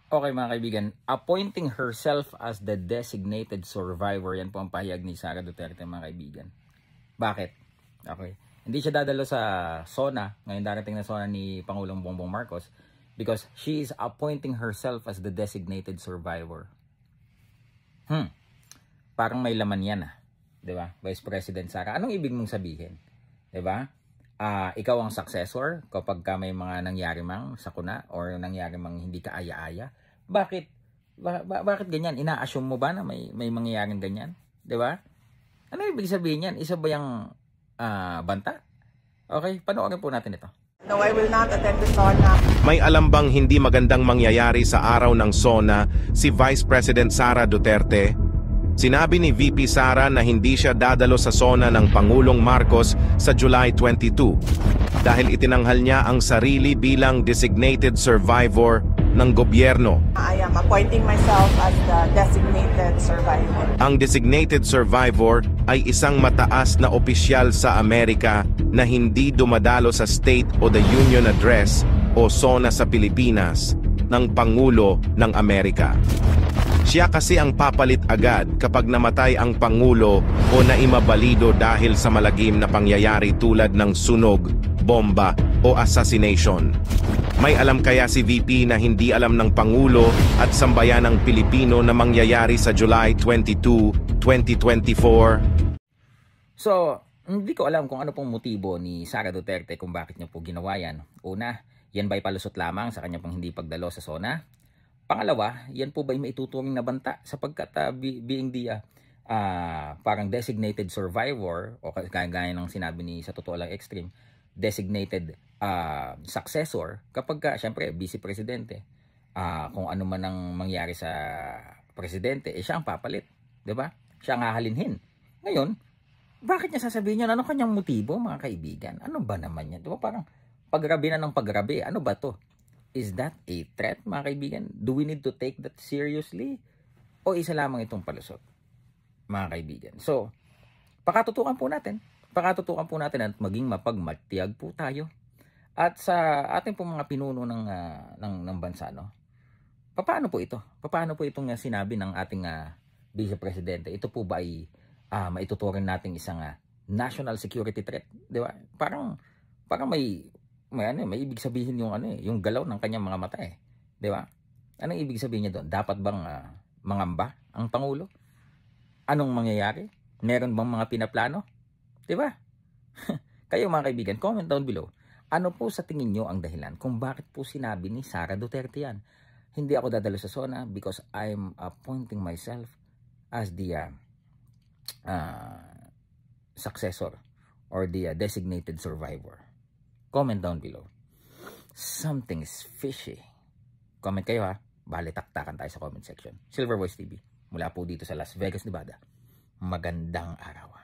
Okay mga kaibigan, appointing herself as the designated survivor, yan po ang pahayag ni Sara Duterte mga kaibigan. Bakit? Okay. Hindi siya dadalo sa SONA, ngayon darating na SONA ni Pangulong Bongbong Marcos, because she is appointing herself as the designated survivor. Parang may laman yan di ba? Vice President Sara, anong ibig mong sabihin? Di ba? Ikaw ang successor kapag may mga nangyari mang sakuna or nangyari mang hindi ka aya-aya. Bakit? Bakit ganyan? Ina-assume mo ba na may mangyayaring ganyan? Di ba? Ano ibig sabihin yan? Isa ba yung banta? Okay, panoorin po natin ito. No, I will not attend the SONA. May alam bang hindi magandang mangyayari sa araw ng SONA si Vice President Sara Duterte? Sinabi ni VP Sara na hindi siya dadalo sa SONA ng Pangulong Marcos sa July 22 dahil itinanghal niya ang sarili bilang designated survivor ng gobyerno. I am appointing myself as the designated survivor. Ang designated survivor ay isang mataas na opisyal sa Amerika na hindi dumadalo sa State o the Union Address o SONA sa Pilipinas ng Pangulo ng Amerika. Siya kasi ang papalit agad kapag namatay ang Pangulo o naimabalido dahil sa malagim na pangyayari tulad ng sunog, bomba o assassination. May alam kaya si VP na hindi alam ng Pangulo at sambayanang Pilipino na mangyayari sa July 22, 2024? So, hindi ko alam kung ano pong motibo ni Sara Duterte kung bakit niya po ginawa yan. Una, yan ba'y palusot lamang sa kanya pong hindi pagdalo sa SONA? Pangalawa, yan po ba'y maituturing na banta sapagkat being the parang designated survivor o kagaya ng sinabi ni sa totoo lang extreme, designated successor kapag syempre vice presidente, kung ano man ang mangyari sa presidente, siya ang papalit, 'di ba? Siya ang hahalinhin. Ngayon, bakit niya sasabihin yan? Ano kanyang motibo mga kaibigan? Ano ba naman yan? 'Di ba parang paggrabe na ng paggrabe? Ano ba 'to? Is that a threat mga kaibigan? Do we need to take that seriously? O isa lamang itong palusot mga kaibigan? So, pakatutukan po natin at maging mapagmatiyag po tayo. At sa ating pong mga pinuno ng bansa, no? Paano po ito? Paano po itong sinabi ng ating Vice Presidente? Ito po ba ay maituturing nating isang national security threat? Di ba? Parang may ibig sabihin yung galaw ng kanyang mga mata 'di ba? Anong ibig sabihin niya doon? Dapat bang mangamba ang pangulo? Anong mangyayari? Meron bang mga pinaplano? 'Di ba? Kayo mga kaibigan, comment down below. Ano po sa tingin niyo ang dahilan kung bakit po sinabi ni Sara Duterte yan? Hindi ako dadalo sa SONA because I'm appointing myself as the successor or the designated survivor. Comment down below. Something is fishy. Comment kayo Balitaktakan tayo sa comment section. Silver Voice TV. Mula po dito sa Las Vegas, Nevada. Magandang araw.